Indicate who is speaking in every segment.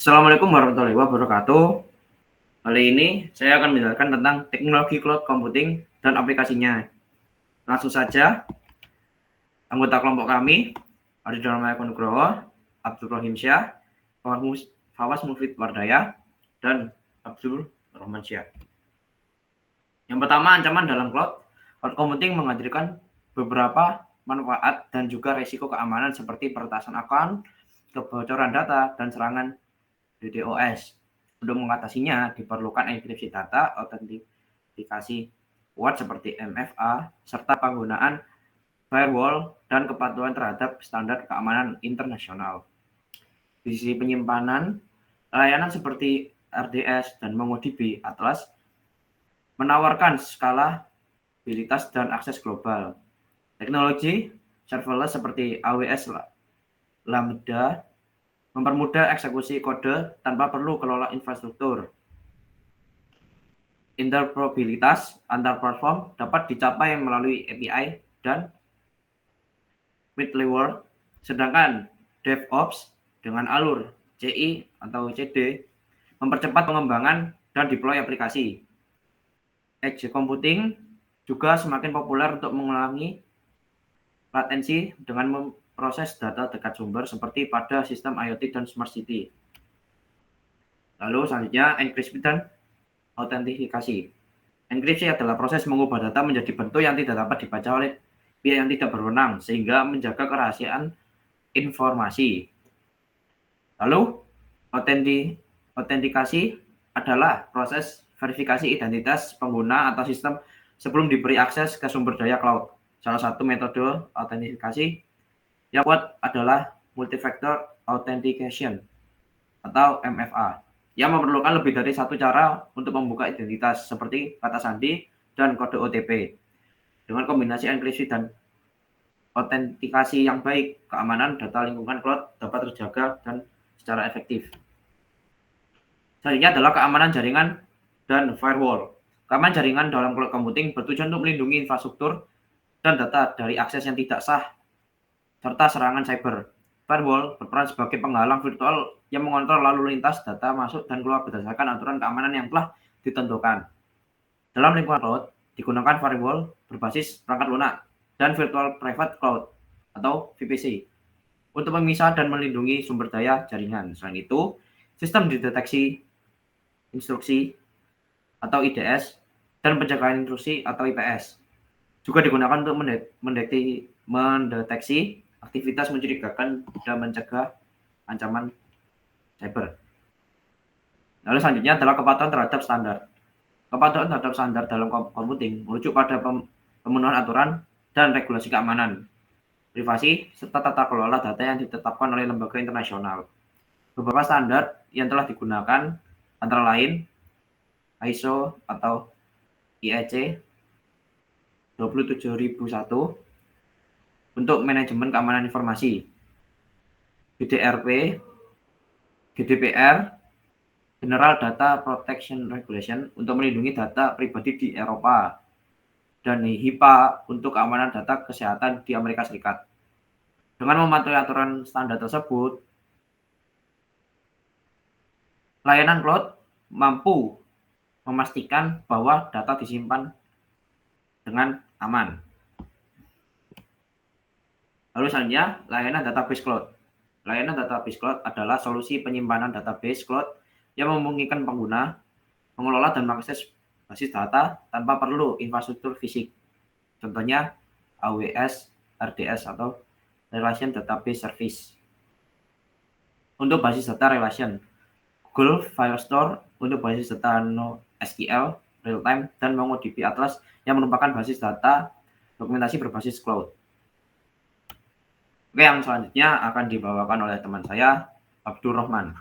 Speaker 1: Assalamualaikum warahmatullahi wabarakatuh. Kali ini saya akan menjelaskan tentang teknologi cloud computing dan aplikasinya. Langsung saja, anggota kelompok kami, Adi Dharma Nugroho, Abdul Rahim Syah, Fawas Mufid Wardaya, dan Abdul Rahman Syah. Yang pertama, ancaman dalam cloud computing menghadirkan beberapa manfaat dan juga risiko keamanan seperti peretasan akun, kebocoran data, dan serangan DDoS. Untuk mengatasinya diperlukan enkripsi data, autentikasi kuat seperti MFA, serta penggunaan firewall dan kepatuhan terhadap standar keamanan internasional. Di sisi penyimpanan, layanan seperti RDS dan MongoDB Atlas menawarkan skalabilitas dan akses global. Teknologi serverless seperti AWS Lambda mempermudah eksekusi kode tanpa perlu kelola infrastruktur. Interoperabilitas antar platform dapat dicapai melalui API dan middleware, sedangkan DevOps dengan alur CI atau CD mempercepat pengembangan dan deploy aplikasi. Edge computing juga semakin populer untuk mengurangi latensi dengan memproses data dekat sumber seperti pada sistem IoT dan Smart City. Lalu selanjutnya enkripsi dan autentikasi. Enkripsi adalah proses mengubah data menjadi bentuk yang tidak dapat dibaca oleh pihak yang tidak berwenang sehingga menjaga kerahasiaan informasi. Lalu autentikasi adalah proses verifikasi identitas pengguna atau sistem sebelum diberi akses ke sumber daya cloud. Salah satu metode autentikasi yang kuat adalah multi-factor authentication atau MFA, yang memerlukan lebih dari satu cara untuk membuka identitas seperti kata sandi dan kode OTP. Dengan kombinasi enkripsi dan autentikasi yang baik, keamanan data lingkungan cloud dapat terjaga dan secara efektif. Selanjutnya adalah keamanan jaringan dan firewall. Keamanan jaringan dalam cloud computing bertujuan untuk melindungi infrastruktur dan data dari akses yang tidak sah serta serangan cyber. Firewall berperan sebagai penghalang virtual yang mengontrol lalu lintas data masuk dan keluar berdasarkan aturan keamanan yang telah ditentukan. Dalam lingkungan cloud, digunakan firewall berbasis perangkat lunak dan virtual private cloud atau VPC untuk memisah dan melindungi sumber daya jaringan. Selain itu, sistem deteksi instruksi atau IDS dan pencegahan intrusi atau IPS juga digunakan untuk mendeteksi aktivitas mencurigakan dan mencegah ancaman cyber. Lalu selanjutnya adalah kepatuhan terhadap standar. Kepatuhan terhadap standar dalam computing merujuk pada pemenuhan aturan dan regulasi keamanan, privasi, serta tata kelola data yang ditetapkan oleh lembaga internasional. Beberapa standar yang telah digunakan antara lain ISO atau IEC 27001 untuk manajemen keamanan informasi, GDPR, General Data Protection Regulation untuk melindungi data pribadi di Eropa, dan HIPAA untuk keamanan data kesehatan di Amerika Serikat. Dengan mematuhi aturan standar tersebut, layanan cloud mampu memastikan bahwa data disimpan dengan aman. Lalu selanjutnya, layanan database cloud. Layanan database cloud adalah solusi penyimpanan database cloud yang memungkinkan pengguna mengelola dan mengakses basis data tanpa perlu infrastruktur fisik. Contohnya AWS, RDS atau Relation Database Service. Untuk basis data relation, Google Firestore untuk basis data NoSQL, real-time, dan MongoDB Atlas yang merupakan basis data dokumentasi berbasis cloud. Oke, yang selanjutnya akan dibawakan oleh teman saya, Abdul Rahman.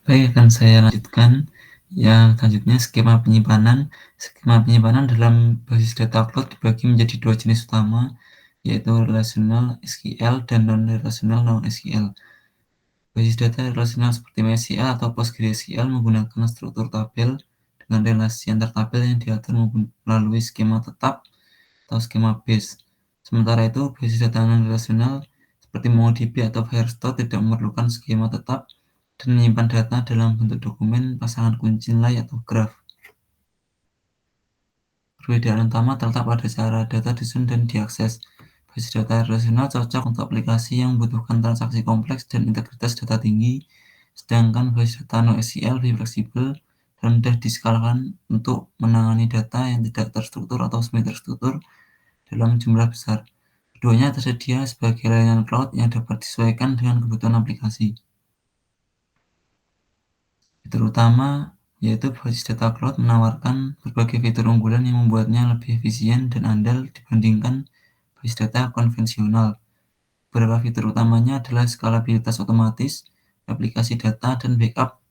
Speaker 2: Baik, akan saya lanjutkan. Yang selanjutnya skema penyimpanan. Skema penyimpanan dalam basis data cloud dibagi menjadi dua jenis utama, yaitu relational SQL dan non-relational non-SQL. Basis data relasional seperti MySQL atau PostgreSQL menggunakan struktur tabel dengan relasi antar tabel yang diatur melalui skema tetap atau skema base. Sementara itu, basis data non-relasional seperti MongoDB atau Firestore tidak memerlukan skema tetap dan menyimpan data dalam bentuk dokumen, pasangan kunci nilai, atau graf. Perbedaan utama terletak pada cara data disusun dan diakses. Basis data relasional cocok untuk aplikasi yang membutuhkan transaksi kompleks dan integritas data tinggi, sedangkan basis data NoSQL lebih fleksibel dan mudah diskalakan untuk menangani data yang tidak terstruktur atau semi-terstruktur dalam jumlah besar. Keduanya tersedia sebagai layanan cloud yang dapat disesuaikan dengan kebutuhan aplikasi. Fitur utama yaitu basis data cloud menawarkan berbagai fitur unggulan yang membuatnya lebih efisien dan andal dibandingkan basis data konvensional. Beberapa fitur utamanya adalah skalabilitas otomatis, aplikasi data, dan backup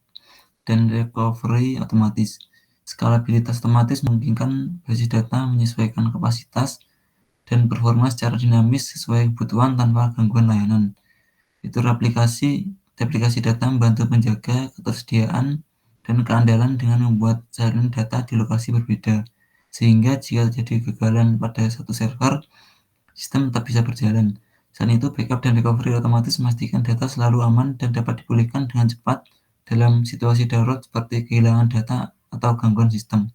Speaker 2: dan recovery otomatis. Skalabilitas otomatis memungkinkan basis data menyesuaikan kapasitas dan performa secara dinamis sesuai kebutuhan tanpa gangguan layanan. Fitur aplikasi data membantu menjaga ketersediaan dan keandalan dengan membuat salinan data di lokasi berbeda, sehingga jika terjadi kegagalan pada satu server, sistem tetap bisa berjalan. Selain itu, backup dan recovery otomatis memastikan data selalu aman dan dapat dipulihkan dengan cepat dalam situasi darurat seperti kehilangan data atau gangguan sistem.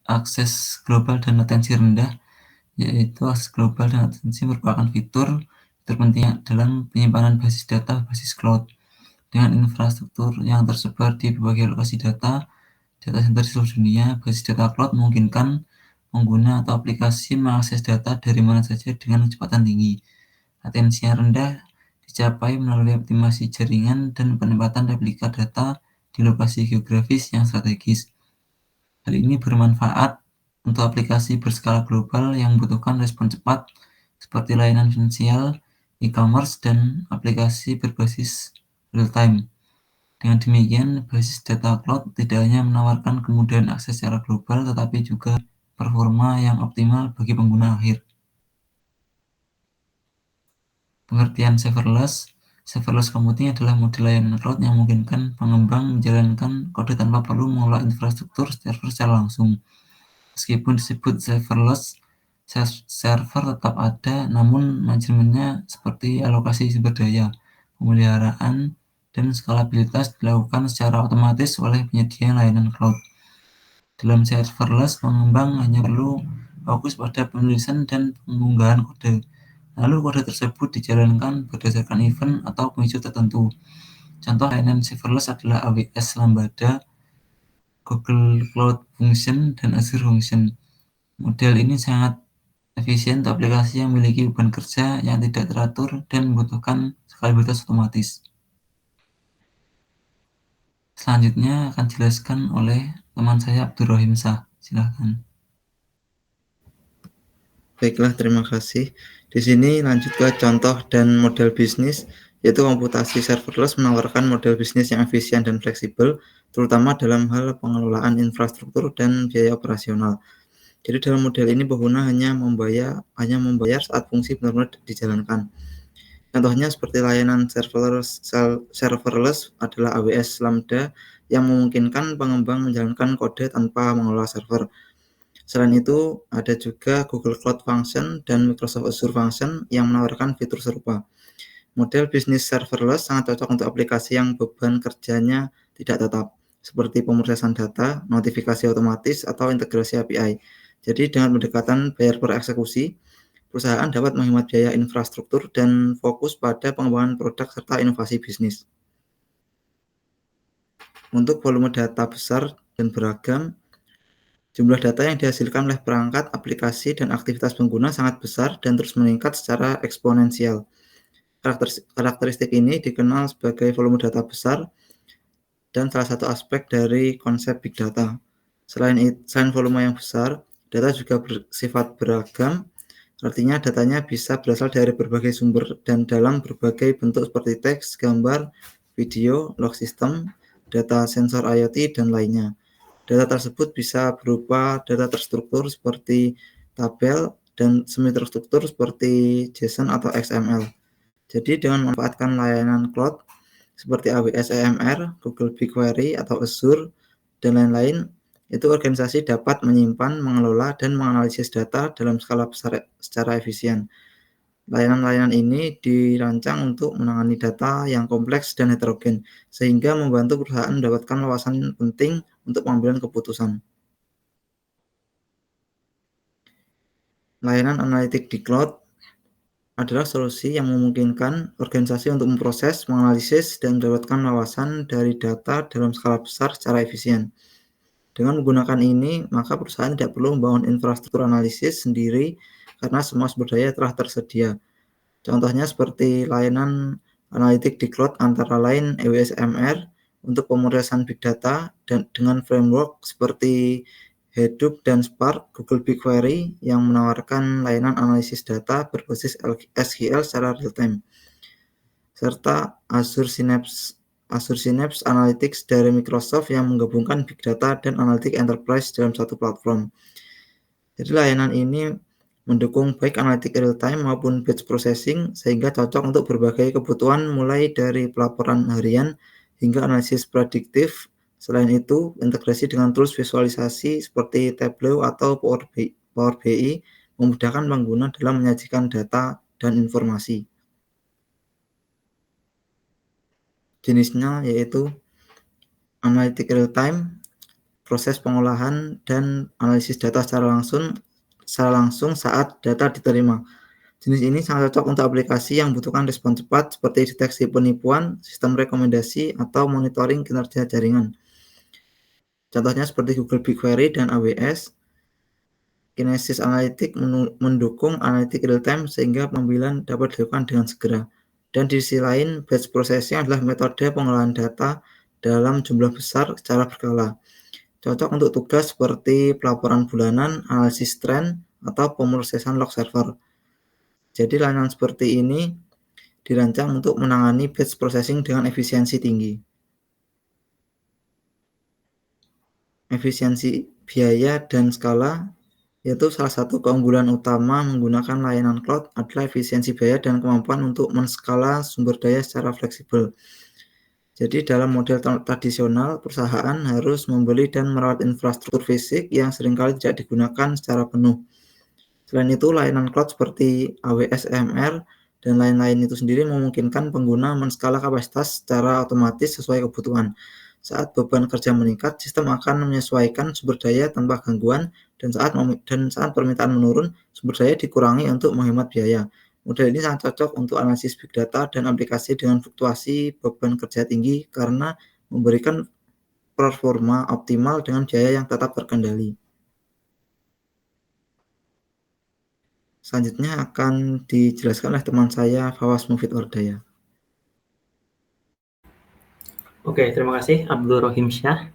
Speaker 2: Akses global dan latensi rendah, yaitu akses global dan latensi merupakan fitur terpenting dalam penyimpanan basis data berbasis cloud. Dengan infrastruktur yang tersebar di berbagai lokasi data center di seluruh dunia, basis data cloud memungkinkan pengguna atau aplikasi mengakses data dari mana saja dengan kecepatan tinggi. Latensi yang rendah dicapai melalui optimasi jaringan dan penempatan replika data di lokasi geografis yang strategis. Hal ini bermanfaat untuk aplikasi berskala global yang membutuhkan respon cepat seperti layanan finansial, e-commerce, dan aplikasi berbasis real-time. Dengan demikian, basis data cloud tidak hanya menawarkan kemudahan akses secara global, tetapi juga performa yang optimal bagi pengguna akhir. Pengertian serverless computing adalah model layanan cloud yang memungkinkan pengembang menjalankan kode tanpa perlu mengelola infrastruktur server secara langsung. Meskipun disebut serverless, server tetap ada, namun manajemennya seperti alokasi sumber daya, pemeliharaan, dan skalabilitas dilakukan secara otomatis oleh penyedia layanan cloud. Dalam serverless, pengembang hanya perlu fokus pada penulisan dan pengunggahan kode. Lalu kode tersebut dijalankan berdasarkan event atau pemicu tertentu. Contoh layanan serverless adalah AWS Lambda, Google Cloud Function, dan Azure Function. Model ini sangat efisien untuk aplikasi yang memiliki beban kerja yang tidak teratur dan membutuhkan skalabilitas otomatis. Selanjutnya akan dijelaskan oleh teman saya Abdurrahim Shah. Silakan.
Speaker 3: Baiklah, terima kasih. Di sini lanjut ke contoh dan model bisnis, yaitu komputasi serverless menawarkan model bisnis yang efisien dan fleksibel, terutama dalam hal pengelolaan infrastruktur dan biaya operasional. Jadi dalam model ini pengguna hanya membayar saat fungsi benar-benar dijalankan. Contohnya seperti layanan serverless adalah AWS Lambda yang memungkinkan pengembang menjalankan kode tanpa mengelola server. Selain itu, ada juga Google Cloud Function dan Microsoft Azure Function yang menawarkan fitur serupa. Model bisnis serverless sangat cocok untuk aplikasi yang beban kerjanya tidak tetap, seperti pemrosesan data, notifikasi otomatis, atau integrasi API. Jadi dengan pendekatan bayar per eksekusi, perusahaan dapat menghemat biaya infrastruktur dan fokus pada pengembangan produk serta inovasi bisnis. Untuk volume data besar dan beragam, jumlah data yang dihasilkan oleh perangkat, aplikasi, dan aktivitas pengguna sangat besar dan terus meningkat secara eksponensial. Karakteristik ini dikenal sebagai volume data besar dan salah satu aspek dari konsep big data. Selain volume yang besar, data juga bersifat beragam, artinya datanya bisa berasal dari berbagai sumber dan dalam berbagai bentuk seperti teks, gambar, video, log system, data sensor IoT, dan lainnya. Data tersebut bisa berupa data terstruktur seperti tabel dan semi terstruktur seperti JSON atau XML. Jadi dengan memanfaatkan layanan cloud seperti AWS EMR, Google BigQuery, atau Azure, dan lain-lain, Itu organisasi dapat menyimpan, mengelola, dan menganalisis data dalam skala besar secara efisien. Layanan-layanan ini dirancang untuk menangani data yang kompleks dan heterogen, sehingga membantu perusahaan mendapatkan wawasan penting untuk pengambilan keputusan. Layanan analitik di cloud adalah solusi yang memungkinkan organisasi untuk memproses, menganalisis, dan mendapatkan wawasan dari data dalam skala besar secara efisien. Dengan menggunakan ini, maka perusahaan tidak perlu membangun infrastruktur analisis sendiri karena semua sumber daya telah tersedia. Contohnya seperti layanan analitik di cloud antara lain EWS-MR untuk pemrosesan big data dan dengan framework seperti Hadoop dan Spark, Google BigQuery yang menawarkan layanan analisis data berbasis SQL secara real-time, serta Azure Synapse Analytics dari Microsoft yang menggabungkan big data dan analytics enterprise dalam satu platform. Jadi layanan ini mendukung baik analitik real-time maupun batch processing sehingga cocok untuk berbagai kebutuhan mulai dari pelaporan harian hingga analisis prediktif. Selain itu, integrasi dengan tools visualisasi seperti Tableau atau Power BI memudahkan pengguna dalam menyajikan data dan informasi. Jenisnya yaitu analitik real-time, proses pengolahan, dan analisis data secara langsung saat data diterima. Jenis ini sangat cocok untuk aplikasi yang membutuhkan respon cepat seperti deteksi penipuan, sistem rekomendasi, atau monitoring kinerja jaringan. Contohnya seperti Google BigQuery dan AWS. Kinesis Analytics mendukung analitik real-time sehingga pengambilan dapat dilakukan dengan segera. Dan di sisi lain, batch processing adalah metode pengolahan data dalam jumlah besar secara berkala. Cocok untuk tugas seperti pelaporan bulanan, analisis tren, atau pemrosesan log server. Jadi layanan seperti ini dirancang untuk menangani batch processing dengan efisiensi tinggi. Efisiensi biaya dan skala, yaitu salah satu keunggulan utama menggunakan layanan cloud adalah efisiensi biaya dan kemampuan untuk menskala sumber daya secara fleksibel. Jadi dalam model tradisional, perusahaan harus membeli dan merawat infrastruktur fisik yang seringkali tidak digunakan secara penuh. Selain itu, layanan cloud seperti AWS MR dan lain-lain itu sendiri memungkinkan pengguna menskala kapasitas secara otomatis sesuai kebutuhan. Saat beban kerja meningkat, sistem akan menyesuaikan sumber daya tanpa gangguan, dan saat permintaan menurun, sumber daya dikurangi untuk menghemat biaya. Model ini sangat cocok untuk analisis big data dan aplikasi dengan fluktuasi beban kerja tinggi karena memberikan performa optimal dengan biaya yang tetap terkendali. Selanjutnya akan dijelaskan oleh teman saya, Fawaz Mufid Wardaya.
Speaker 4: Oke, terima kasih Abdul Rohim Syah.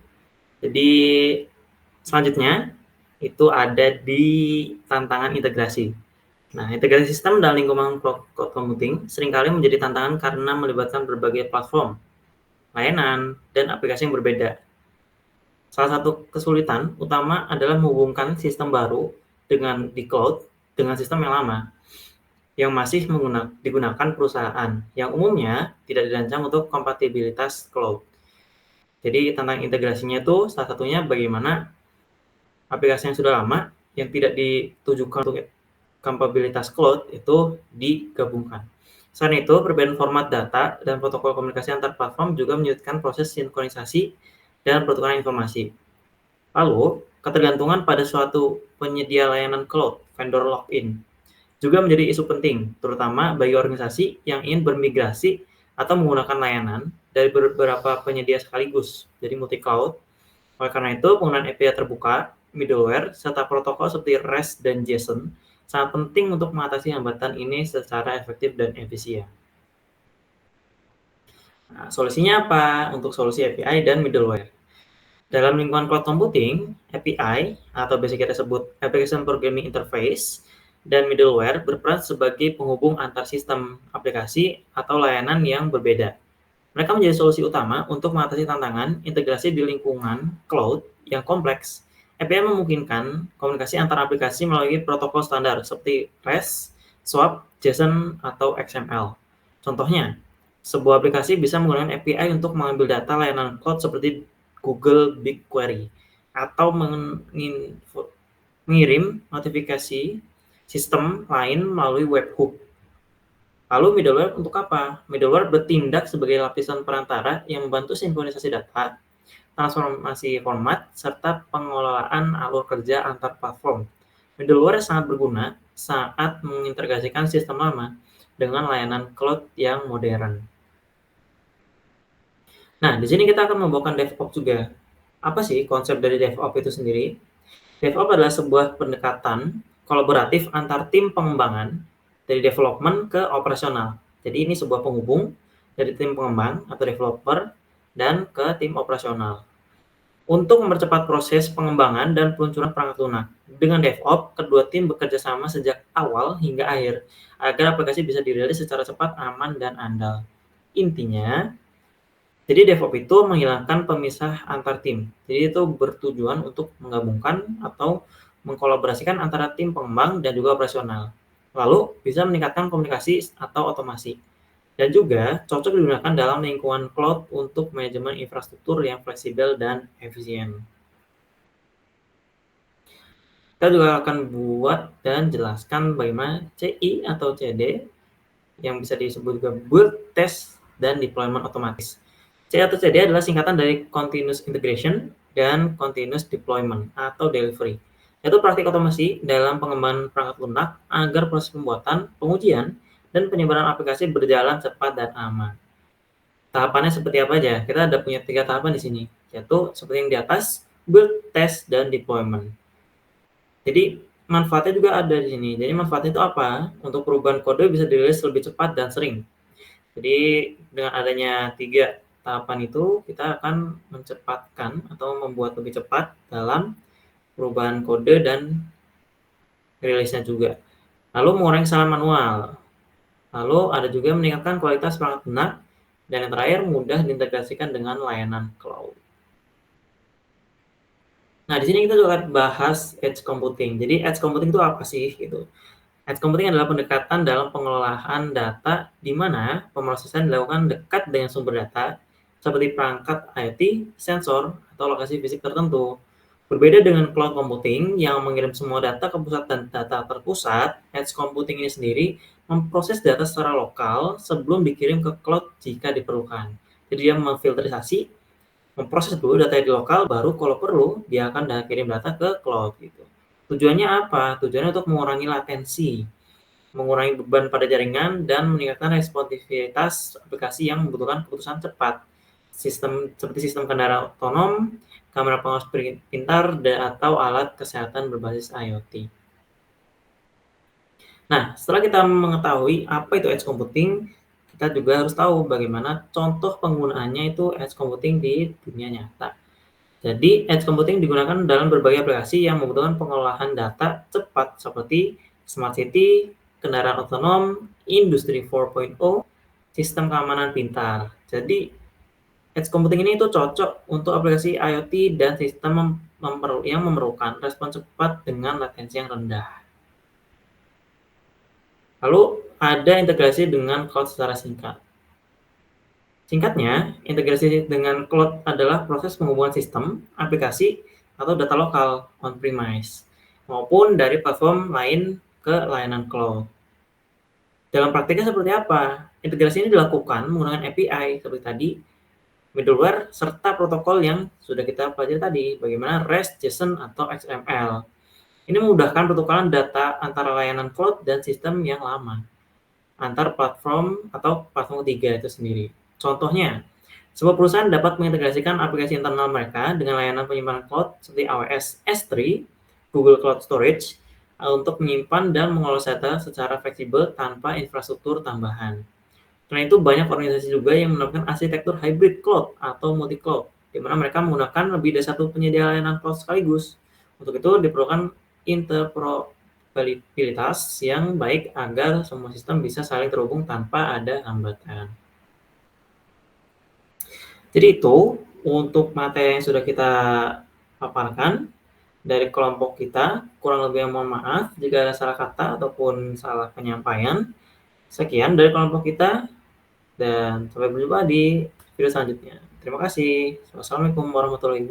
Speaker 4: Jadi selanjutnya itu ada di tantangan integrasi. Nah, integrasi sistem dalam lingkungan cloud computing seringkali menjadi tantangan karena melibatkan berbagai platform, layanan, dan aplikasi yang berbeda. Salah satu kesulitan utama adalah menghubungkan sistem baru di cloud dengan sistem yang lama yang masih digunakan perusahaan yang umumnya tidak dirancang untuk kompatibilitas cloud. Jadi tantangan integrasinya itu salah satunya bagaimana aplikasi yang sudah lama yang tidak ditujukan untuk kompatibilitas cloud itu digabungkan. Selain itu, perbedaan format data dan protokol komunikasi antar platform juga menyulitkan proses sinkronisasi dan pertukaran informasi. Lalu, ketergantungan pada suatu penyedia layanan cloud, vendor lock-in, juga menjadi isu penting, terutama bagi organisasi yang ingin bermigrasi atau menggunakan layanan dari beberapa penyedia sekaligus, jadi multi-cloud. Oleh karena itu, penggunaan API terbuka, middleware, serta protokol seperti REST dan JSON sangat penting untuk mengatasi hambatan ini secara efektif dan efisien. Nah, solusinya apa untuk solusi API dan middleware? Dalam lingkungan cloud computing, API atau biasa kita sebut Application Programming Interface dan middleware berperan sebagai penghubung antar sistem aplikasi atau layanan yang berbeda. Mereka menjadi solusi utama untuk mengatasi tantangan integrasi di lingkungan cloud yang kompleks. API memungkinkan komunikasi antar aplikasi melalui protokol standar seperti REST, SWAP, JSON, atau XML. Contohnya, sebuah aplikasi bisa menggunakan API untuk mengambil data layanan cloud seperti Google BigQuery atau mengirim notifikasi sistem lain melalui webhook. Lalu middleware untuk apa? Middleware bertindak sebagai lapisan perantara yang membantu sinkronisasi data, transformasi format, serta pengelolaan alur kerja antar platform. Middleware sangat berguna saat mengintegrasikan sistem lama dengan layanan cloud yang modern. Nah, di sini kita akan membawakan DevOps juga. Apa sih konsep dari DevOps itu sendiri? DevOps adalah sebuah pendekatan kolaboratif antar tim pengembangan dari development ke operasional. Jadi ini sebuah penghubung dari tim pengembang atau developer dan ke tim operasional untuk mempercepat proses pengembangan dan peluncuran perangkat lunak. Dengan DevOps, kedua tim bekerja sama sejak awal hingga akhir agar aplikasi bisa dirilis secara cepat, aman, dan andal. Intinya, jadi DevOps itu menghilangkan pemisah antar tim. Jadi itu bertujuan untuk menggabungkan atau mengkolaborasikan antara tim pengembang dan juga operasional. Lalu bisa meningkatkan komunikasi atau otomasi. Dan juga cocok digunakan dalam lingkungan cloud untuk manajemen infrastruktur yang fleksibel dan efisien. Kita juga akan buat dan jelaskan bagaimana CI atau CD yang bisa disebut juga build, test, dan deployment otomatis. C atau CD adalah singkatan dari Continuous Integration dan Continuous Deployment atau Delivery, yaitu praktik otomasi dalam pengembangan perangkat lunak agar proses pembuatan, pengujian, dan penyebaran aplikasi berjalan cepat dan aman. Tahapannya seperti apa aja? Kita ada punya 3 tahapan di sini, yaitu seperti yang di atas, build, test, dan deployment. Jadi manfaatnya juga ada di sini. Jadi manfaatnya itu apa? Untuk perubahan kode bisa dirilis lebih cepat dan sering. Jadi dengan adanya 3 tahapan itu, kita akan mencepatkan atau membuat lebih cepat dalam perubahan kode dan rilisnya juga. Lalu mengurangi kesalahan manual. Lalu ada juga meningkatkan kualitas perangkat lunak. Dan yang terakhir, mudah diintegrasikan dengan layanan cloud. Nah, di sini kita juga akan bahas edge computing. Jadi edge computing itu apa sih gitu? Edge computing adalah pendekatan dalam pengelolaan data di mana pemrosesan dilakukan dekat dengan sumber data seperti perangkat IoT, sensor, atau lokasi fisik tertentu. Berbeda dengan cloud computing yang mengirim semua data ke pusat dan data terpusat, edge computing ini sendiri memproses data secara lokal sebelum dikirim ke cloud jika diperlukan. Jadi dia memfilterisasi, memproses dulu data di lokal, baru kalau perlu dia akan kirim data ke cloud gitu. Tujuannya apa? Tujuannya untuk mengurangi latensi, mengurangi beban pada jaringan, dan meningkatkan responsivitas aplikasi yang membutuhkan keputusan cepat. Seperti sistem kendaraan otonom, kamera pengawas pintar, atau alat kesehatan berbasis IoT. Nah, setelah kita mengetahui apa itu edge computing, kita juga harus tahu bagaimana contoh penggunaannya itu edge computing di dunia nyata. Jadi, edge computing digunakan dalam berbagai aplikasi yang membutuhkan pengolahan data cepat seperti smart city, kendaraan otonom, industri 4.0, sistem keamanan pintar. Jadi, edge computing ini itu cocok untuk aplikasi IoT dan sistem yang memerlukan respon cepat dengan latensi yang rendah. Lalu ada integrasi dengan cloud secara singkat. Singkatnya, integrasi dengan cloud adalah proses penghubungan sistem, aplikasi, atau data lokal on-premise maupun dari platform lain ke layanan cloud. Dalam praktiknya seperti apa? Integrasi ini dilakukan menggunakan API seperti tadi, middleware, serta protokol yang sudah kita pelajari tadi, bagaimana REST, JSON, atau XML. Ini memudahkan pertukaran data antara layanan cloud dan sistem yang lama, antar platform atau platform ketiga itu sendiri. Contohnya, sebuah perusahaan dapat mengintegrasikan aplikasi internal mereka dengan layanan penyimpanan cloud seperti AWS S3, Google Cloud Storage, untuk menyimpan dan mengelola data secara fleksibel tanpa infrastruktur tambahan. Selain itu, banyak organisasi juga yang menerapkan arsitektur hybrid cloud atau multi-cloud, di mana mereka menggunakan lebih dari satu penyedia layanan cloud sekaligus. Untuk itu, diperlukan interoperabilitas yang baik agar semua sistem bisa saling terhubung tanpa ada hambatan. Jadi itu untuk materi yang sudah kita paparkan dari kelompok kita. Kurang lebih mohon maaf jika ada salah kata ataupun salah penyampaian. Sekian dari kelompok kita dan sampai berjumpa di video selanjutnya. Terima kasih. Wassalamualaikum warahmatullahi wabarakatuh.